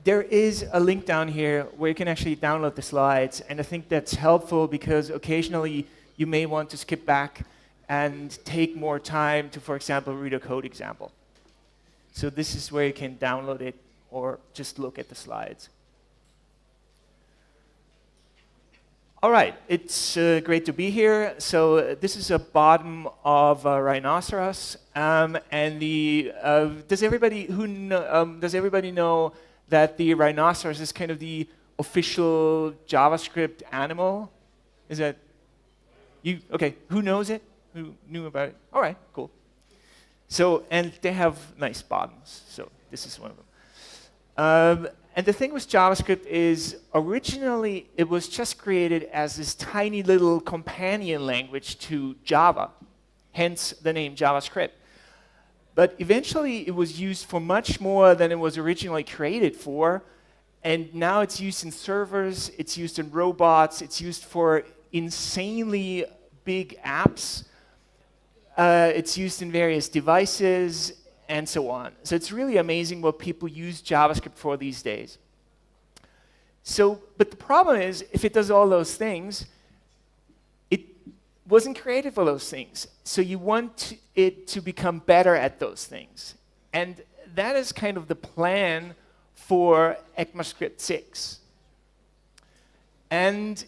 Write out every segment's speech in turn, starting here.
there is a link down here where you can actually download the slides, and I think that's helpful because occasionally you may want to skip back and take more time to, for example, read a code example. So this is where you can download it or just look at the slides. All right, it's great to be here. So this is a bottom of a rhinoceros, and does everybody know that the rhinoceros is kind of the official JavaScript animal? Is that you? Okay, who knows it? Who knew about it? All right, cool. So, and they have nice bottoms. So this is one of them. And the thing with JavaScript is, originally it was just created as this tiny little companion language to Java, hence the name JavaScript. But eventually it was used for much more than it was originally created for, and now it's used in servers, it's used in robots, it's used for insanely big apps, it's used in various devices, and so on. So it's really amazing what people use JavaScript for these days. So, but the problem is, if it does all those things, it wasn't created for those things. So you want it to become better at those things. And that is kind of the plan for ECMAScript 6. And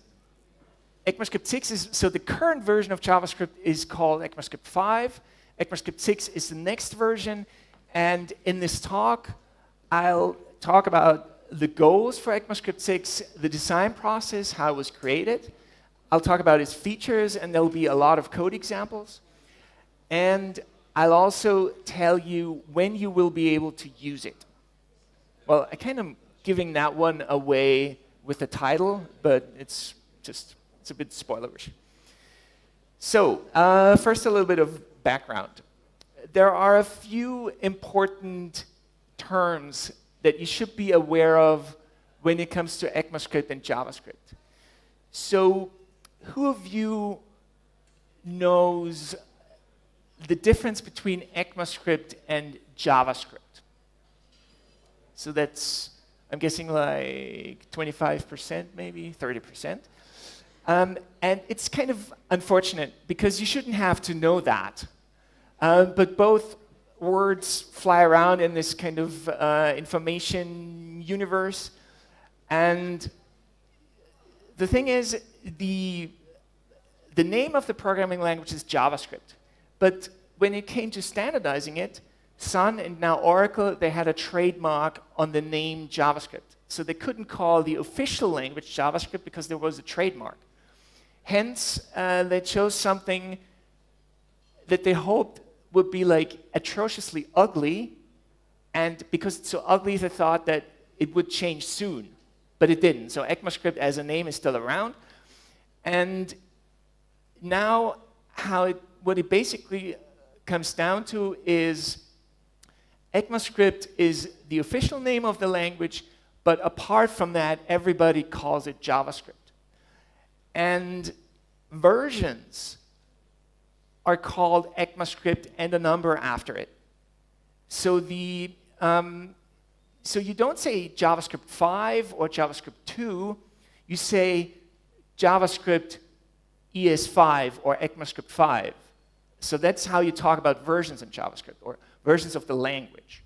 ECMAScript 6 is, so the current version of JavaScript is called ECMAScript 5. ECMAScript 6 is the next version, and in this talk, I'll talk about the goals for ECMAScript 6, the design process, how it was created. I'll talk about its features, and there'll be a lot of code examples. And I'll also tell you when you will be able to use it. Well, I kind of giving that one away with the title, but it's a bit spoilerish. So, first a little bit of background. There are a few important terms that you should be aware of when it comes to ECMAScript and JavaScript. So, who of you knows the difference between ECMAScript and JavaScript? So that's, I'm guessing like 25%, maybe 30%. And it's kind of unfortunate because you shouldn't have to know that. But both words fly around in this kind of information universe. And the thing is, the name of the programming language is JavaScript. But when it came to standardizing it, Sun and now Oracle, they had a trademark on the name JavaScript. So they couldn't call the official language JavaScript because there was a trademark. Hence, they chose something that they hoped would be like atrociously ugly, and because it's so ugly, they thought that it would change soon, but it didn't. So ECMAScript as a name is still around, and now what it basically comes down to is ECMAScript is the official name of the language, but apart from that, everybody calls it JavaScript. And versions are called ECMAScript and a number after it. So so you don't say JavaScript 5 or JavaScript 2, you say JavaScript ES5 or ECMAScript 5. So that's how you talk about versions in JavaScript, or versions of the language.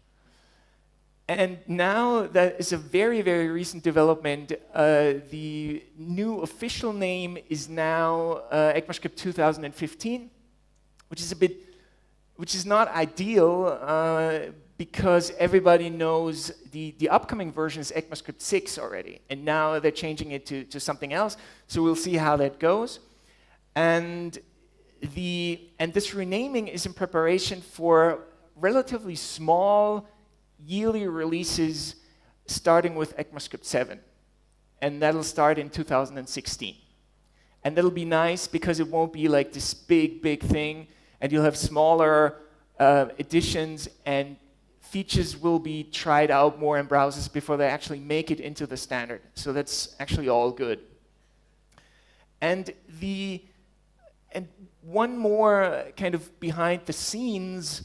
And now that is a very, very recent development. The new official name is now ECMAScript 2015, which is not ideal because everybody knows the upcoming version is ECMAScript 6 already, and now they're changing it to something else. So we'll see how that goes. And this renaming is in preparation for relatively small yearly releases starting with ECMAScript 7. And that'll start in 2016. And that'll be nice because it won't be like this big, big thing, and you'll have smaller additions, and features will be tried out more in browsers before they actually make it into the standard. So that's actually all good. And one more kind of behind the scenes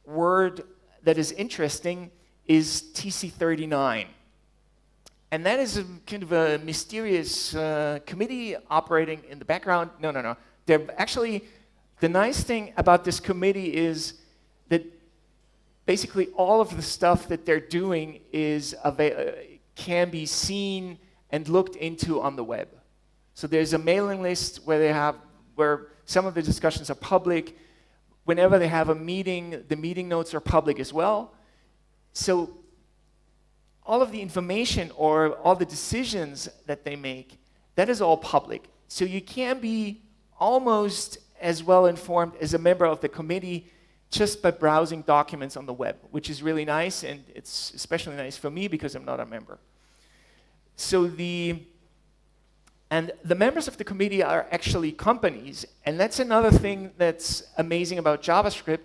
word that is interesting is TC39. And that is a kind of a mysterious committee operating in the background. No. They're actually, the nice thing about this committee is that basically all of the stuff that they're doing is can be seen and looked into on the web. So there's a mailing list where some of the discussions are public. Whenever they have a meeting, the meeting notes are public as well. So all of the information or all the decisions that they make, that is all public. So you can be almost as well informed as a member of the committee just by browsing documents on the web, which is really nice, and it's especially nice for me because I'm not a member. So the members of the committee are actually companies, and that's another thing that's amazing about JavaScript,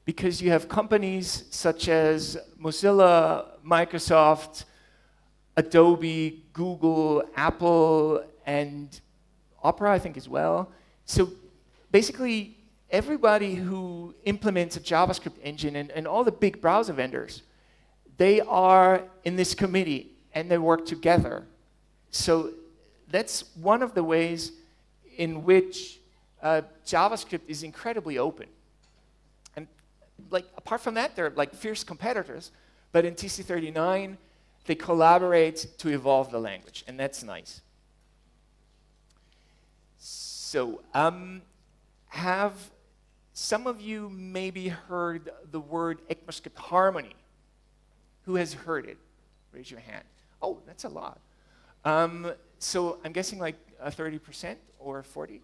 because you have companies such as Mozilla, Microsoft, Adobe, Google, Apple, and Opera, I think, as well. So basically, everybody who implements a JavaScript engine and all the big browser vendors, they are in this committee, and they work together. So that's one of the ways in which JavaScript is incredibly open. And like apart from that, they're like fierce competitors, but in TC39, they collaborate to evolve the language, and that's nice. So have some of you maybe heard the word ECMAScript harmony? Who has heard it? Raise your hand. Oh, that's a lot. So I'm guessing like 30% or 40.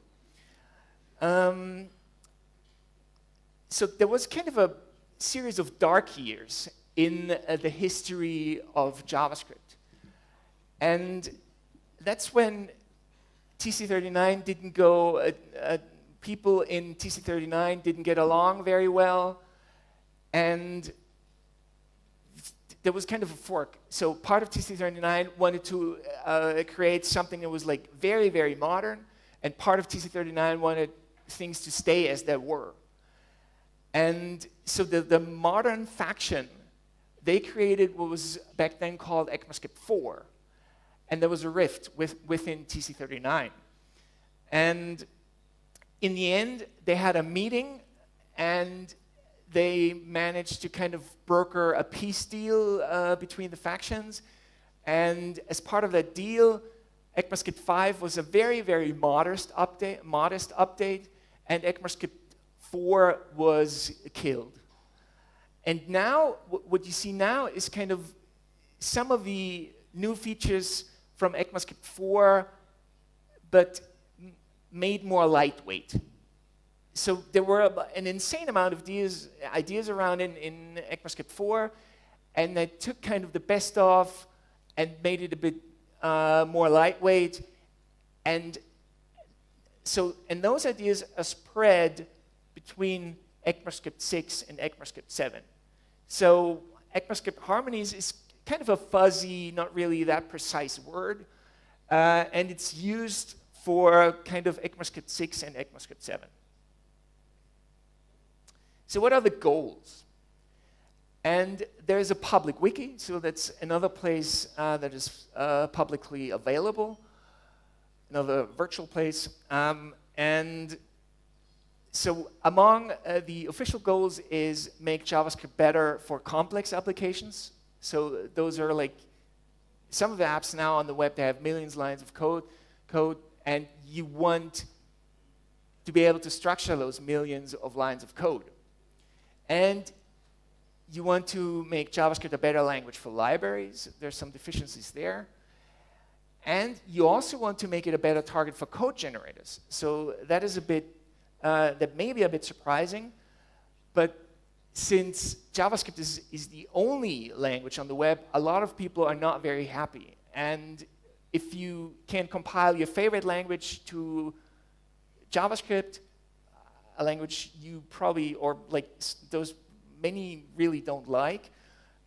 So there was kind of a series of dark years in the history of JavaScript. And that's when TC39 didn't go, people in TC39 didn't get along very well, and there was kind of a fork. So part of TC39 wanted to create something that was like very, very modern, and part of TC39 wanted things to stay as they were. And so the modern faction, they created what was back then called ECMAScript 4. And there was a rift within TC39. And in the end, they had a meeting, and they managed to kind of broker a peace deal between the factions. And as part of that deal, ECMAScript 5 was a very, very modest update, and ECMAScript 4 was killed. And now, what you see now is kind of some of the new features from ECMAScript 4, but made more lightweight. So there were an insane amount of ideas around in ECMAScript 4, and they took kind of the best of and made it a bit more lightweight. And those ideas are spread between ECMAScript 6 and ECMAScript 7. So ECMAScript harmonies is kind of a fuzzy, not really that precise word, and it's used for kind of ECMAScript 6 and ECMAScript 7. So what are the goals? And there's a public wiki, so that's another place that is publicly available, another virtual place. And so among the official goals is make JavaScript better for complex applications. So those are like some of the apps now on the web, they have millions of lines of code, and you want to be able to structure those millions of lines of code. And you want to make JavaScript a better language for libraries. There's some deficiencies there. And you also want to make it a better target for code generators. So that is a bit, that may be a bit surprising, but since JavaScript is the only language on the web, a lot of people are not very happy. And if you can compile your favorite language to JavaScript, a language you probably, or like those many really don't like,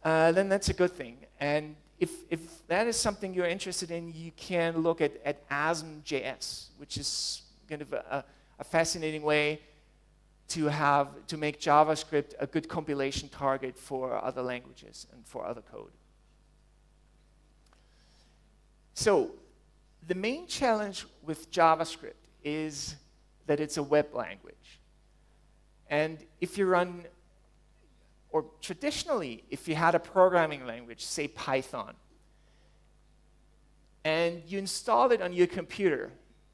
then that's a good thing. And if that is something you're interested in, you can look at ASM.js, which is kind of a fascinating way to make JavaScript a good compilation target for other languages and for other code. So the main challenge with JavaScript is that it's a web language. And if you run, or traditionally, if you had a programming language, say Python, and you installed it on your computer,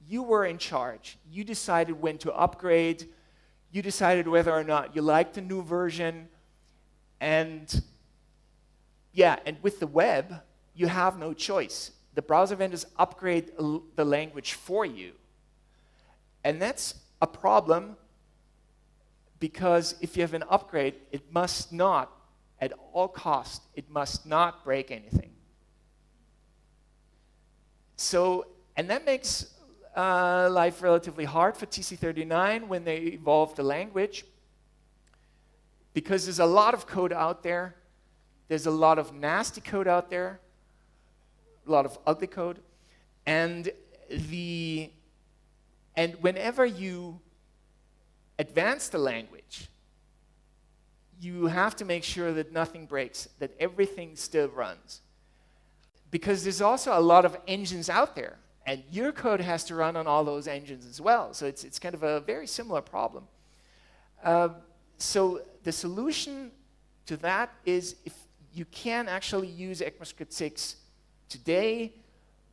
you were in charge. You decided when to upgrade. You decided whether or not you liked the new version. And yeah, and with the web, you have no choice. The browser vendors upgrade the language for you. And that's a problem because if you have an upgrade, it must not, at all costs, it must not break anything. So, and that makes life relatively hard for TC39 when they evolve the language, because there's a lot of code out there. There's a lot of nasty code out there, a lot of ugly code, and whenever you advance the language, you have to make sure that nothing breaks, that everything still runs, because there's also a lot of engines out there. And your code has to run on all those engines as well. So it's kind of a very similar problem. So the solution to that is if you can actually use ECMAScript 6 today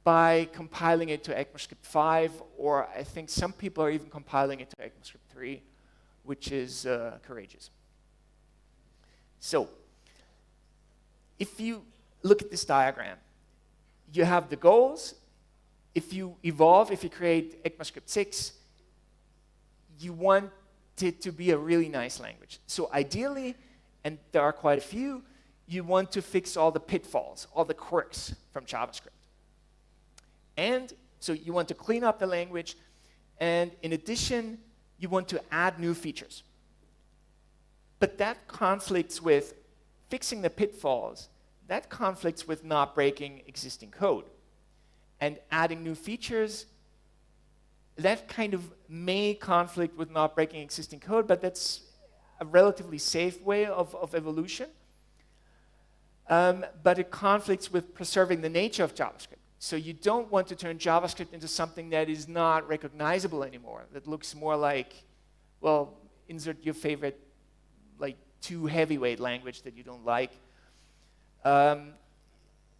by compiling it to ECMAScript 5, or I think some people are even compiling it to ECMAScript 3, which is courageous. So if you look at this diagram, you have the goals. If you evolve, if you create ECMAScript 6, you want it to be a really nice language. So ideally, and there are quite a few, you want to fix all the pitfalls, all the quirks from JavaScript. And so you want to clean up the language, and in addition, you want to add new features. But that conflicts with fixing the pitfalls. That conflicts with not breaking existing code. And adding new features, that kind of may conflict with not breaking existing code, but that's a relatively safe way of evolution. But it conflicts with preserving the nature of JavaScript. So you don't want to turn JavaScript into something that is not recognizable anymore, that looks more like, well, insert your favorite, like, too heavyweight language that you don't like.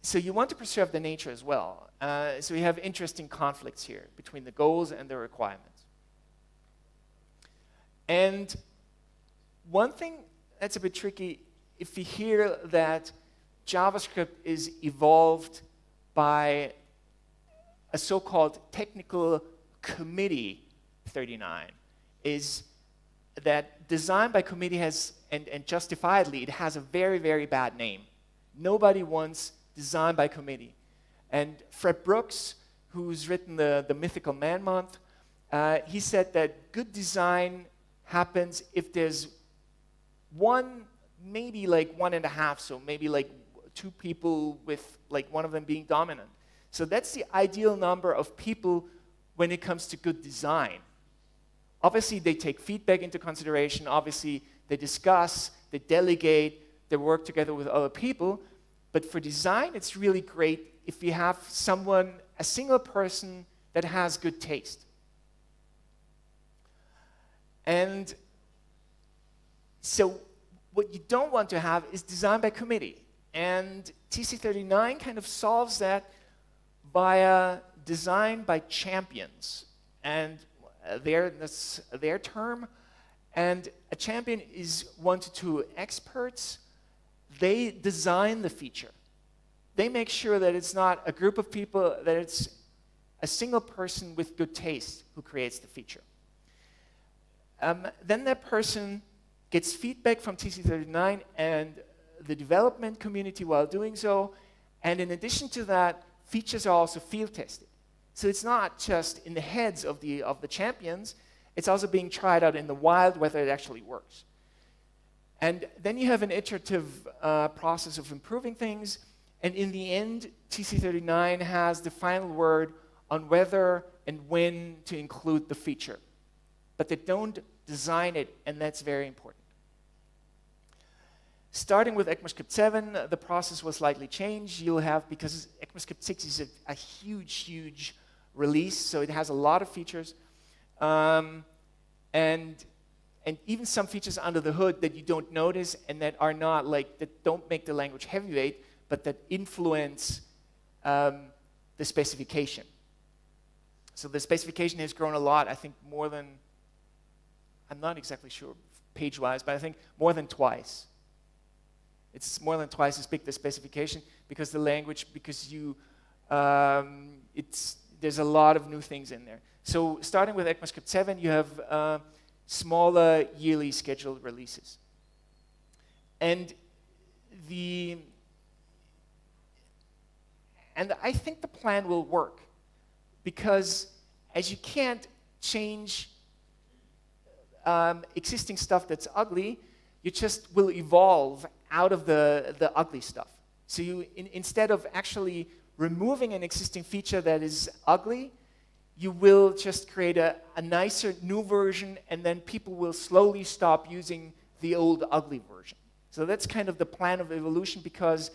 So you want to preserve the nature as well. So we have interesting conflicts here between the goals and the requirements. And one thing that's a bit tricky, if you hear that JavaScript is evolved by a so-called technical committee 39, is that design by committee has, and justifiably, it has a very, very bad name. Nobody wants design by committee. And Fred Brooks, who's written the Mythical Man Month, he said that good design happens if there's one, maybe like 1.5, so maybe like 2 people with like one of them being dominant. So that's the ideal number of people when it comes to good design. Obviously, they take feedback into consideration. Obviously, they discuss, they delegate, they work together with other people. But for design, it's really great if you have someone, a single person that has good taste. And so what you don't want to have is design by committee. And TC39 kind of solves that via design by champions. And that's their term. And a champion is 1 to 2 experts. They design the feature. They make sure that it's not a group of people, that it's a single person with good taste who creates the feature. Then that person gets feedback from TC39 and the development community while doing so. And in addition to that, features are also field tested. So it's not just in the heads of the champions, it's also being tried out in the wild whether it actually works. And then you have an iterative process of improving things, and in the end, TC39 has the final word on whether and when to include the feature. But they don't design it, and that's very important. Starting with ECMAScript 7, the process will slightly change. You'll have, because ECMAScript 6 is a huge, huge release, so it has a lot of features. And even some features under the hood that you don't notice and that are not like, that don't make the language heavyweight, but that influence the specification. So the specification has grown a lot, I think more than, I'm not exactly sure page-wise, but I think more than twice. It's more than twice as big, the specification, because the language, because you, there's a lot of new things in there. So starting with ECMAScript 7, you have smaller yearly scheduled releases. And I think the plan will work, because as you can't change existing stuff that's ugly, you just will evolve out of the ugly stuff. So you, instead of actually removing an existing feature that is ugly, you will just create a nicer new version, and then people will slowly stop using the old ugly version. So that's kind of the plan of evolution, because,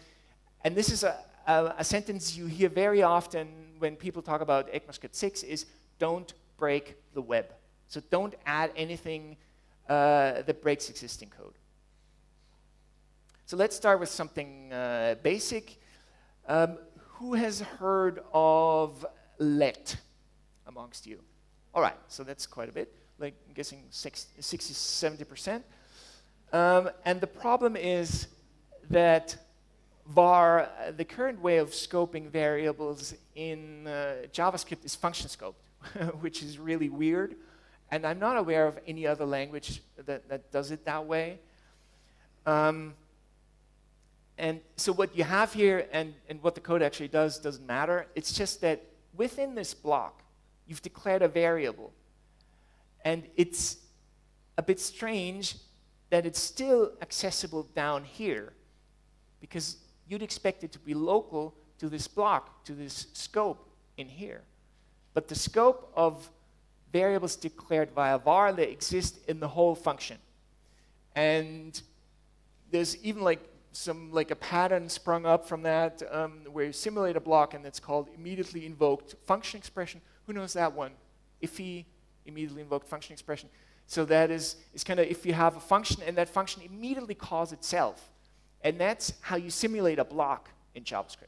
and this is a sentence you hear very often when people talk about ECMAScript 6, is don't break the web. So don't add anything that breaks existing code. So let's start with something basic. Who has heard of let amongst you? All right, so that's quite a bit, like I'm guessing 60, 70%. And the problem is that var, the current way of scoping variables in JavaScript is function scoped, which is really weird. And I'm not aware of any other language that does it that way. And so what you have here and what the code actually does doesn't matter. It's just that within this block, you've declared a variable. And it's a bit strange that it's still accessible down here, because you'd expect it to be local to this block, to this scope in here. But the scope of variables declared via var, they exist in the whole function. And there's even like a pattern sprung up from that, where you simulate a block, and it's called immediately invoked function expression. Who knows that one? Iffy immediately invoked function expression. So that is kind of if you have a function and that function immediately calls itself. And that's how you simulate a block in JavaScript.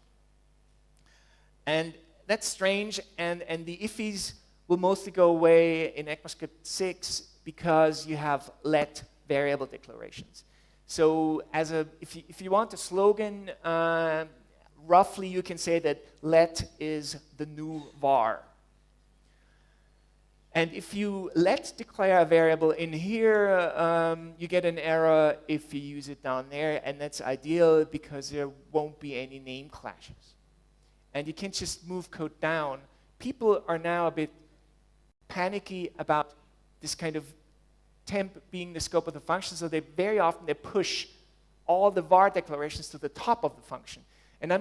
And that's strange, and the iffies will mostly go away in ECMAScript 6 because you have let variable declarations. So if you want a slogan, roughly you can say that let is the new var. And if you let declare a variable in here, you get an error if you use it down there, and that's ideal because there won't be any name clashes. And you can just move code down. People are now a bit panicky about this kind of temp being the scope of the function, so they very often push all the var declarations to the top of the function. And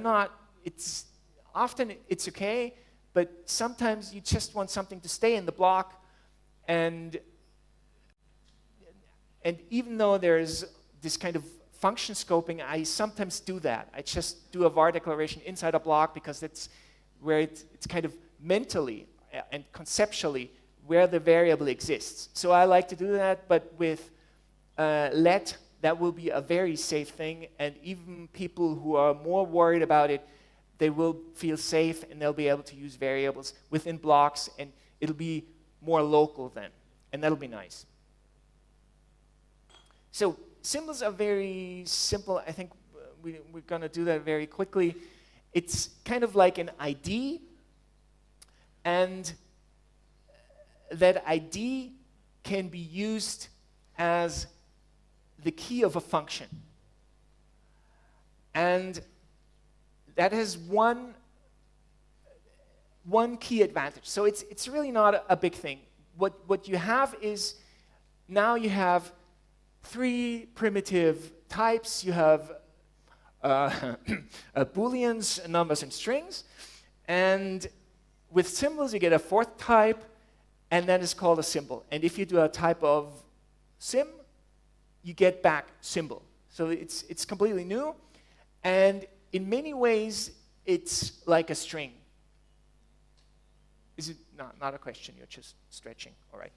often it's okay, but sometimes you just want something to stay in the block, and even though there's this kind of function scoping, I sometimes do that. I just do a var declaration inside a block because that's where it's kind of mentally and conceptually where the variable exists. So I like to do that, but with let, that will be a very safe thing, and even people who are more worried about it, they will feel safe and they'll be able to use variables within blocks, and it'll be more local then, and that'll be nice. So symbols are very simple. I think we're going to do that very quickly. It's kind of like an ID, and that ID can be used as the key of a function. And that has one key advantage. So it's really not a big thing. What you have is, now you have 3 primitive types. You have booleans, numbers, and strings. And with symbols, you get a 4th type, and that is called a symbol. And if you do a type of sim, you get back symbol. So it's completely new, and in many ways, it's like a string. Is it not a question? You're just stretching. All right.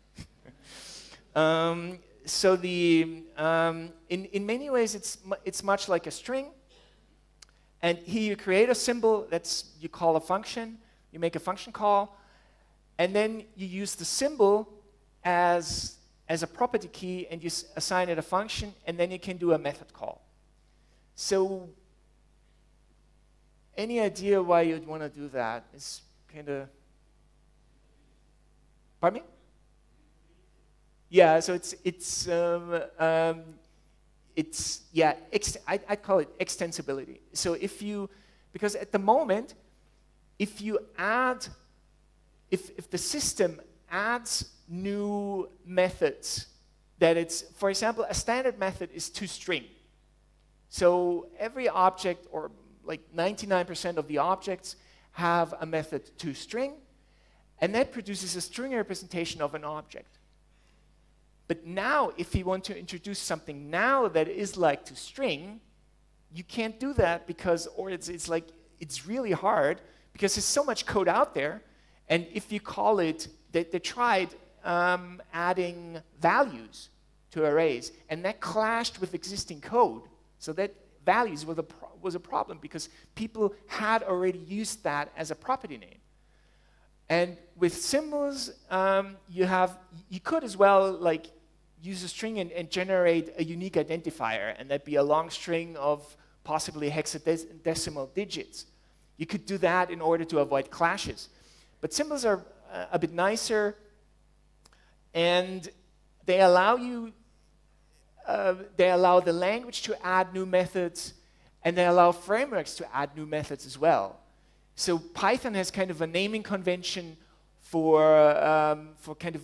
So in many ways, it's much like a string. And here you create a symbol you call a function. You make a function call, and then you use the symbol as a property key, and you assign it a function, and then you can do a method call. So any idea why you'd want to do that? It's kind of... Pardon me? Yeah, so I call it extensibility. So because at the moment, if the system adds new methods, for example, a standard method is toString. So every object, or like 99% of the objects, have a method toString, and that produces a string representation of an object. But now, if you want to introduce something now that is like toString, you can't do that because, or it's really hard because there's so much code out there. And if you call it, they tried adding values to arrays, and that clashed with existing code. So that values was a problem because people had already used that as a property name. And with symbols, you could as well like use a string and generate a unique identifier, and that'd be a long string of possibly hexadecimal digits. You could do that in order to avoid clashes. But symbols are a bit nicer, and they allow the language to add new methods, and they allow frameworks to add new methods as well. So Python has kind of a naming convention for kind of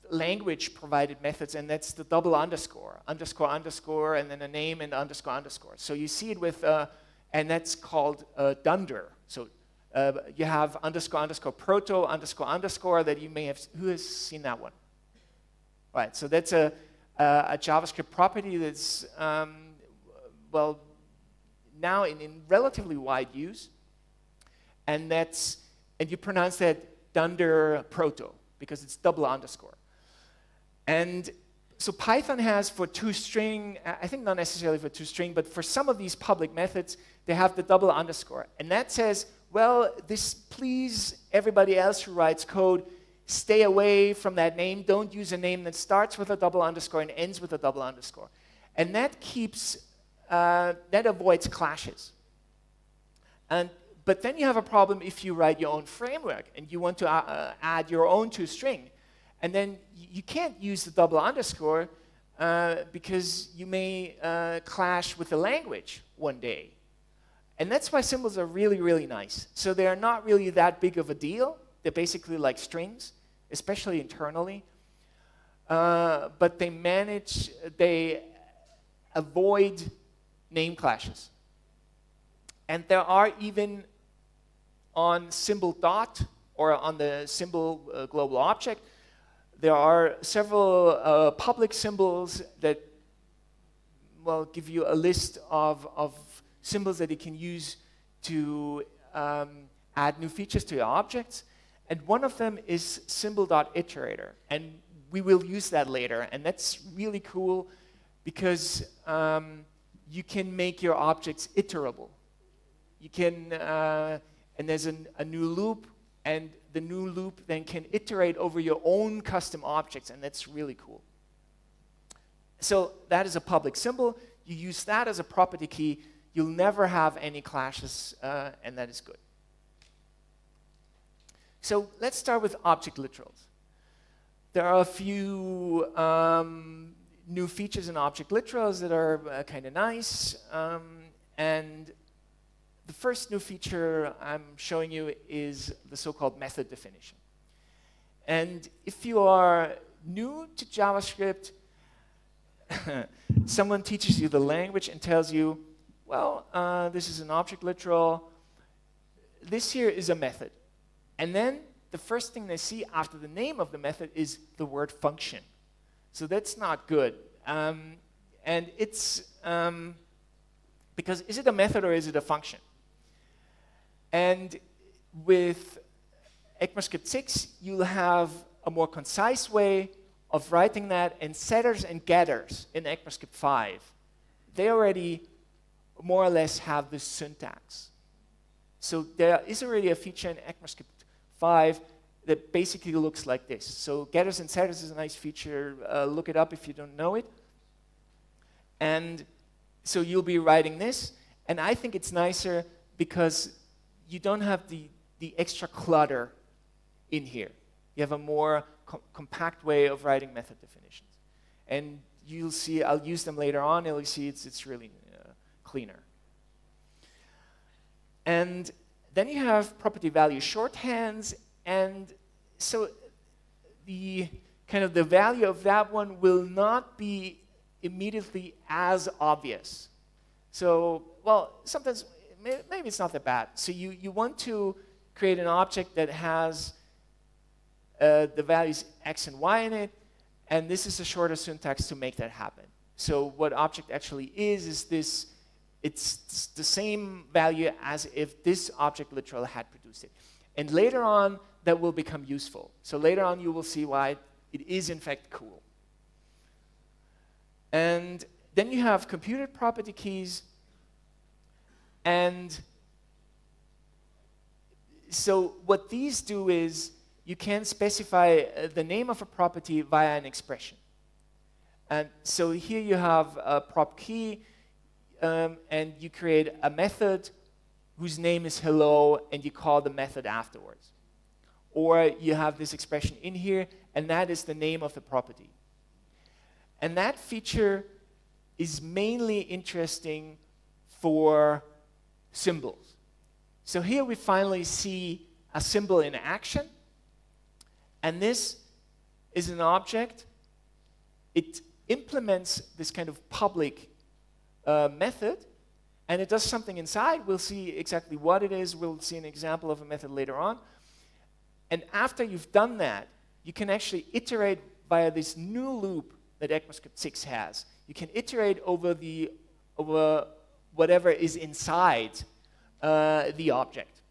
language-provided methods, and that's the double underscore, underscore, underscore, and then a name and underscore, underscore. So you see it with, and that's called dunder. So you have underscore, underscore, proto, underscore, underscore that you may have, who has seen that one? All right, so that's a JavaScript property that's, well, now in relatively wide use. And you pronounce that dunder proto because it's double underscore. And so Python has for toString, I think not necessarily for toString, but for some of these public methods, they have the double underscore. And that says, well, please, everybody else who writes code, stay away from that name. Don't use a name that starts with a double underscore and ends with a double underscore. And that avoids clashes. But then you have a problem if you write your own framework and you want to add your own toString. And then you can't use the double underscore because you may clash with the language one day. And that's why symbols are really, really nice. So they are not really that big of a deal. They're basically like strings, especially internally. But they avoid name clashes. And there are even on symbol dot, or on the symbol global object, there are several public symbols that, well, give you a list of symbols that you can use to add new features to your objects. And one of them is symbol.iterator. And we will use that later. And that's really cool because you can make your objects iterable. You can, and there's a new loop, and the new loop then can iterate over your own custom objects, and that's really cool. So that is a public symbol. You use that as a property key. You'll never have any clashes, and that is good. So let's start with object literals. There are a few new features in object literals that are kind of nice, and the first new feature I'm showing you is the so-called method definition. And if you are new to JavaScript, someone teaches you the language and tells you, well, this is an object literal. This here is a method. And then the first thing they see after the name of the method is the word function. So that's not good. And it's, because is it a method or is it a function? And with ECMAScript 6, you'll have a more concise way of writing that, and setters and getters in ECMAScript 5, they already more or less have this syntax. So there is already a feature in ECMAScript 5 that basically looks like this. So getters and setters is a nice feature. Look it up if you don't know it. And so you'll be writing this, and I think it's nicer because you don't have the extra clutter in here. You have a more compact way of writing method definitions. And you'll see, I'll use them later on, and you'll see it's really cleaner. And then you have property value shorthands, and so the kind of the value of that one will not be immediately as obvious. So, well, sometimes maybe it's not that bad. So you want to create an object that has the values x and y in it, and this is a shorter syntax to make that happen. So what object actually is this, it's the same value as if this object literal had produced it. And later on, that will become useful. So later on, you will see why it is in fact cool. And then you have computed property keys, and so what these do is you can specify the name of a property via an expression. And so here you have a prop key, and you create a method whose name is hello, and you call the method afterwards. Or you have this expression in here, and that is the name of the property. And that feature is mainly interesting for symbols. So here we finally see a symbol in action, and this is an object. It implements this kind of public method, and it does something inside. We'll see exactly what it is. We'll see an example of a method later on. And after you've done that, you can actually iterate via this new loop that ECMAScript 6 has. You can iterate over whatever is inside the object.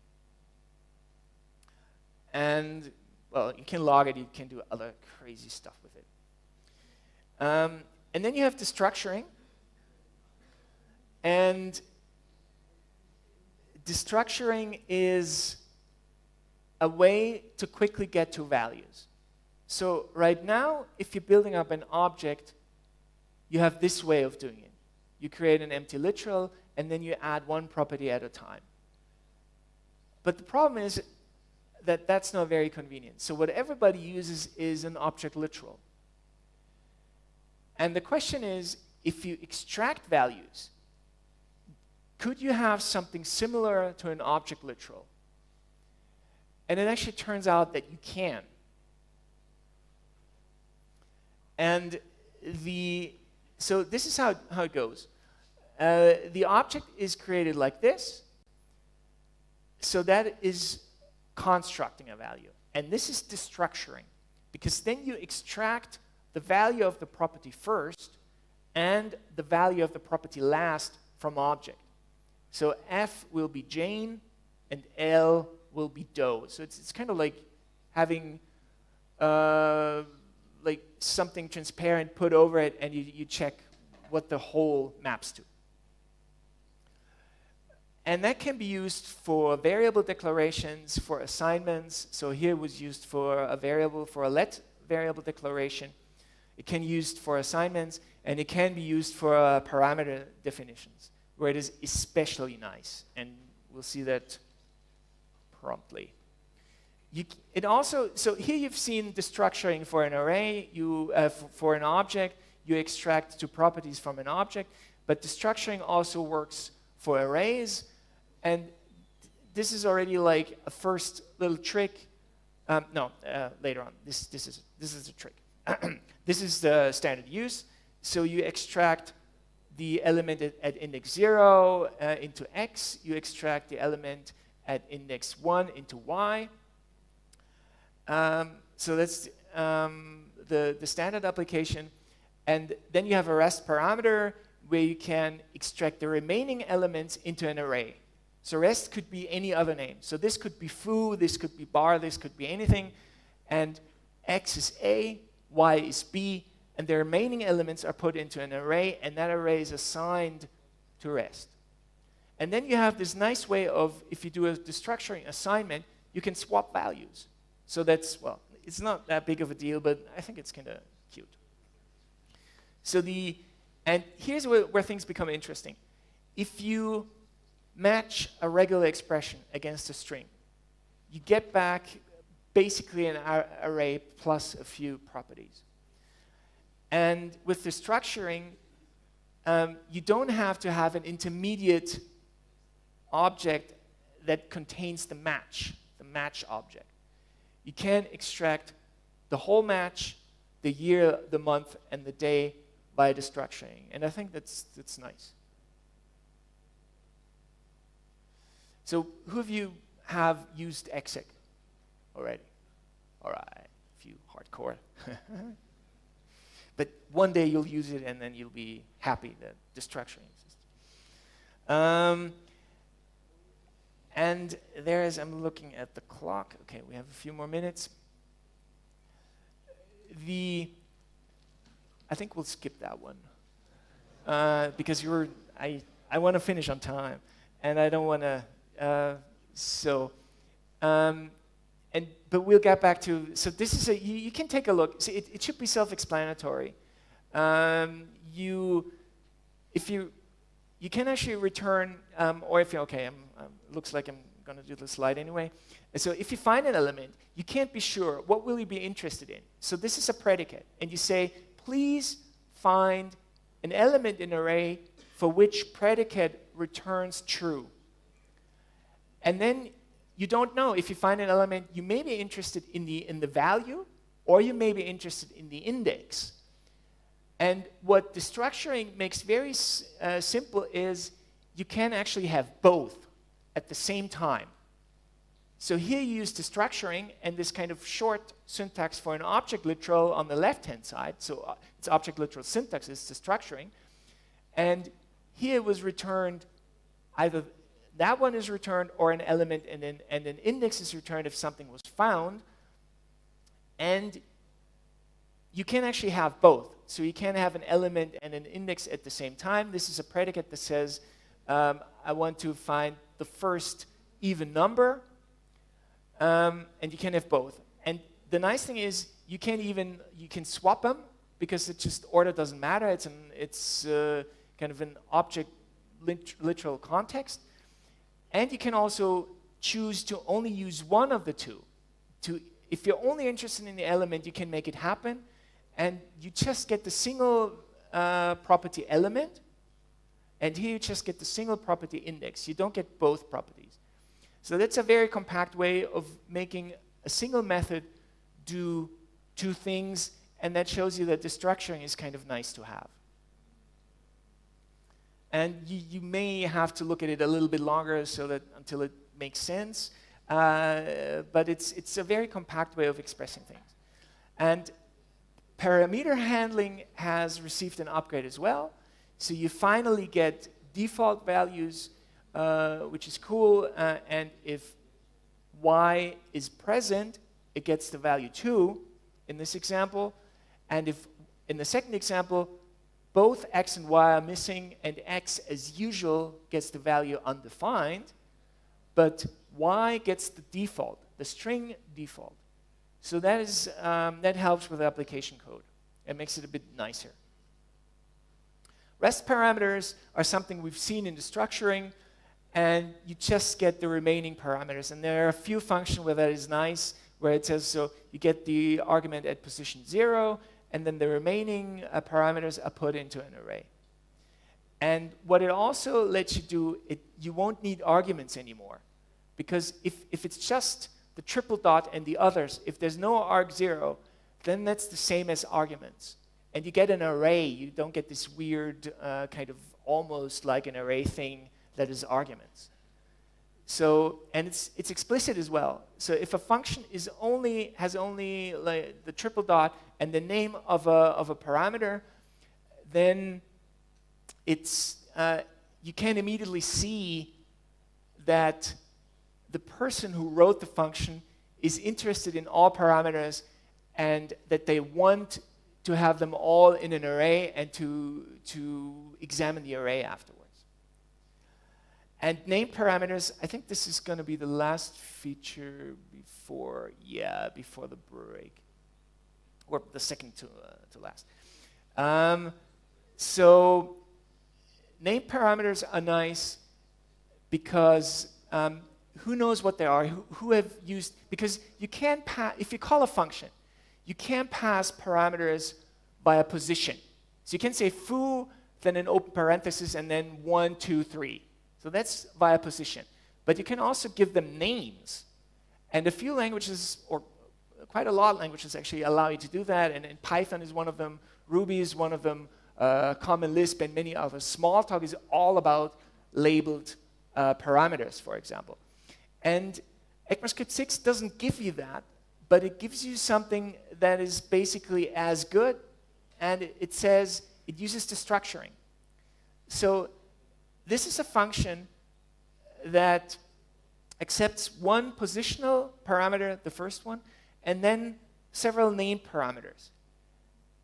And, well, you can log it. You can do other crazy stuff with it. And then you have destructuring. And destructuring is a way to quickly get to values. So right now, if you're building up an object, you have this way of doing it. You create an empty literal, and then you add one property at a time. But the problem is that that's not very convenient. So what everybody uses is an object literal. And the question is, if you extract values, could you have something similar to an object literal? And it actually turns out that you can. And so this is how it goes. The object is created like this. So that is constructing a value. And this is destructuring, because then you extract the value of the property first and the value of the property last from object. So F will be Jane, and L will be Doe. So it's kind of like having like something transparent put over it, and you check what the whole maps to. And that can be used for variable declarations, for assignments. So here it was used for a variable, for a let variable declaration. It can be used for assignments, and it can be used for parameter definitions, where it is especially nice. And we'll see that promptly. So here you've seen destructuring for an array. For an object, you extract two properties from an object. But destructuring also works for arrays. And this is already like a first little trick. Later on. This is a trick. This is the standard use. So you extract the element at index 0 into x. You extract the element at index 1 into y. So that's the standard application. And then you have a rest parameter where you can extract the remaining elements into an array. So rest could be any other name. So this could be foo, this could be bar, this could be anything. And x is a, y is b, and the remaining elements are put into an array, and that array is assigned to rest. And then you have this nice way of, if you do a destructuring assignment, you can swap values. So that's, well, it's not that big of a deal, but I think it's kind of cute. So and here's where things become interesting. If you match a regular expression against a string, you get back basically an array plus a few properties. And with the structuring, you don't have to have an intermediate object that contains the match object. You can extract the whole match, the year, the month, and the day by destructuring. And I think that's nice. So who of you have used exec already? All right, a few hardcore. But one day you'll use it and then you'll be happy that destructuring exists. And I'm looking at the clock. Okay, we have a few more minutes. I think we'll skip that one. Because I want to finish on time. And I don't want to, but we'll get back to, so this is you can take a look. So it should be self-explanatory. You can actually return, or if you're, okay, looks like I'm going to do the slide anyway. And so if you find an element, you can't be sure, what will you be interested in? So this is a predicate, and you say, please find an element in an array for which predicate returns true. And then you don't know, if you find an element, you may be interested in the value, or you may be interested in the index. And what destructuring makes very simple is you can actually have both at the same time. So here you use destructuring and this kind of short syntax for an object literal on the left-hand side. So it's object literal syntax is destructuring. And here was returned either that one is returned or an element, and an index is returned if something was found. And you can actually have both. So you can have an element and an index at the same time. This is a predicate that says, I want to find the first even number, and you can have both. And the nice thing is, you can swap them, because it's just order doesn't matter. It's kind of an object literal context. And you can also choose to only use one of the two. If you're only interested in the element, you can make it happen, and you just get the single property element, and here you just get the single property index. You don't get both properties. So that's a very compact way of making a single method do two things, and that shows you that destructuring is kind of nice to have. And you may have to look at it a little bit longer until it makes sense, but it's a very compact way of expressing things. And parameter handling has received an upgrade as well. So you finally get default values, which is cool, and if y is present, it gets the value 2 in this example, and if in the second example, both x and y are missing, and x, as usual, gets the value undefined, but y gets the default, the string default. So that helps with application code. It makes it a bit nicer. REST parameters are something we've seen in destructuring, and you just get the remaining parameters. And there are a few functions where that is nice, where it says, so you get the argument at position 0, and then the remaining parameters are put into an array. And what it also lets you do, you won't need arguments anymore. Because if it's just the triple dot and the others, if there's no arg0, then that's the same as arguments. And you get an array. You don't get this weird kind of almost like an array thing that is arguments. So, and it's explicit as well. So if a function has only like the triple dot and the name of a parameter, then it's, you can immediately see that the person who wrote the function is interested in all parameters and that they want to have them all in an array and to examine the array afterwards. And name parameters, I think this is going to be the last feature before the break, or the second to last. So name parameters are nice because who knows what they are? Who have used, because you can't pass, if you call a function, you can't pass parameters by a position. So you can say foo, then an open parenthesis, and then 1, 2, 3. So that's via position. But you can also give them names. And a few languages, or quite a lot of languages actually allow you to do that, and Python is one of them, Ruby is one of them, Common Lisp and many others. Smalltalk is all about labeled parameters, for example. And ECMAScript 6 doesn't give you that, but it gives you something that is basically as good, and it says it uses destructuring. So this is a function that accepts one positional parameter, the first one, and then several name parameters.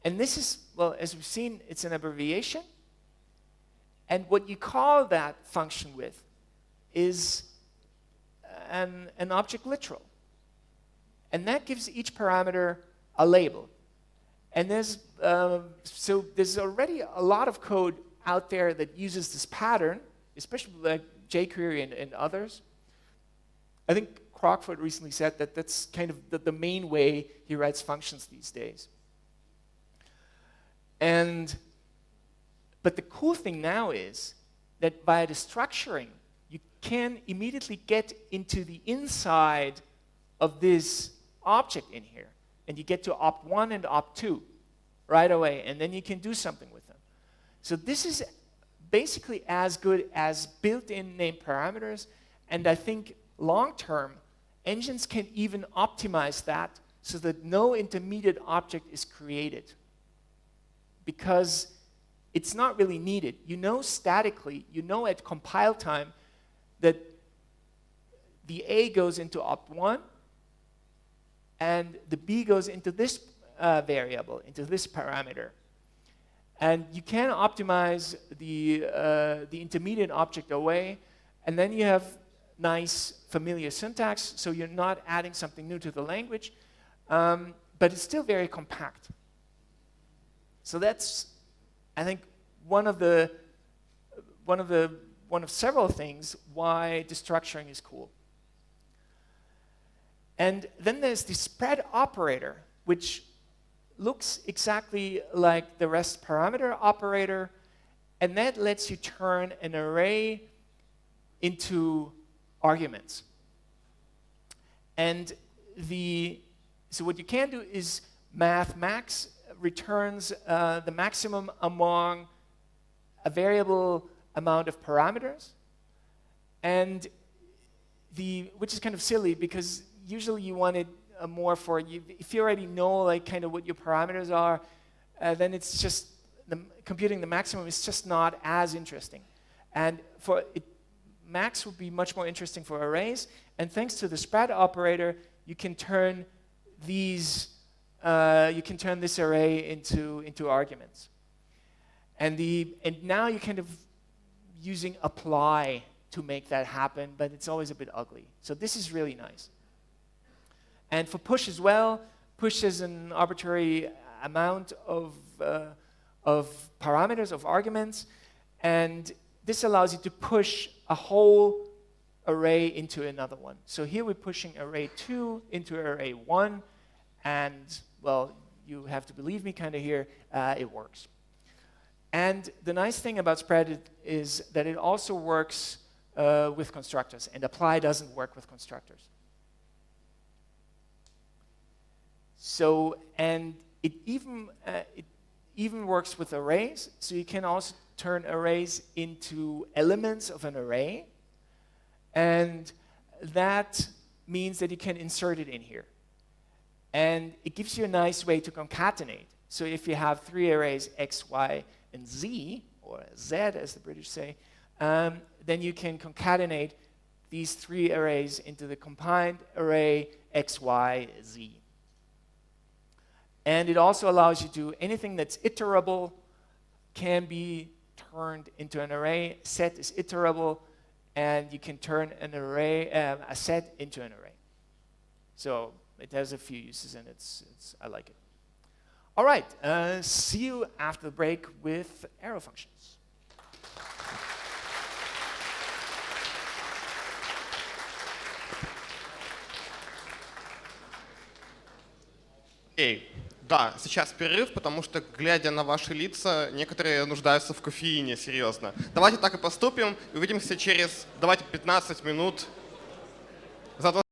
And this is, well, as we've seen, it's an abbreviation. And what you call that function with is an object literal. And that gives each parameter a label. And there's already a lot of code out there that uses this pattern, especially like jQuery and others. I think Crockford recently said that that's kind of the main way he writes functions these days. But the cool thing now is that by destructuring, you can immediately get into the inside of this object in here. And you get to opt1 and opt2 right away, and then you can do something with them. So this is basically as good as built-in name parameters, and I think long-term, engines can even optimize that so that no intermediate object is created, because it's not really needed. You know statically, you know at compile time that the A goes into opt1, and the B goes into this variable, into this parameter. And you can optimize the intermediate object away, and then you have nice familiar syntax, so you're not adding something new to the language, but it's still very compact. So that's, I think, one of several things why destructuring is cool. And then there's the spread operator, which looks exactly like the rest parameter operator, and that lets you turn an array into arguments. And so what you can do is math_max returns the maximum among a variable amount of parameters, and which is kind of silly because usually you want it more for you. If you already know like kind of what your parameters are, then it's just computing the maximum is just not as interesting. And max would be much more interesting for arrays. And thanks to the spread operator, you can turn this array into arguments. And now you're kind of using apply to make that happen, but it's always a bit ugly. So this is really nice. And for push as well, push is an arbitrary amount of parameters, of arguments, and this allows you to push a whole array into another one. So here we're pushing array 2 into array 1, and, well, you have to believe me kind of here, it works. And the nice thing about spread is that it also works with constructors, and apply doesn't work with constructors. So, and it even works with arrays, so you can also turn arrays into elements of an array, and that means that you can insert it in here. And it gives you a nice way to concatenate. So if you have 3 arrays, x, y, in Z, or Z as the British say, then you can concatenate these three arrays into the combined array X, Y, Z. And it also allows you to, anything that's iterable can be turned into an array. Set is iterable, and you can turn an array, a set into an array. So it has a few uses, and I like it. All right, see you after the break with arrow functions. Окей. Да, сейчас перерыв, потому что, глядя на ваши лица, некоторые нуждаются в кофеине, серьезно. Давайте так и поступим. Увидимся через, давайте, 15 минут. Заодно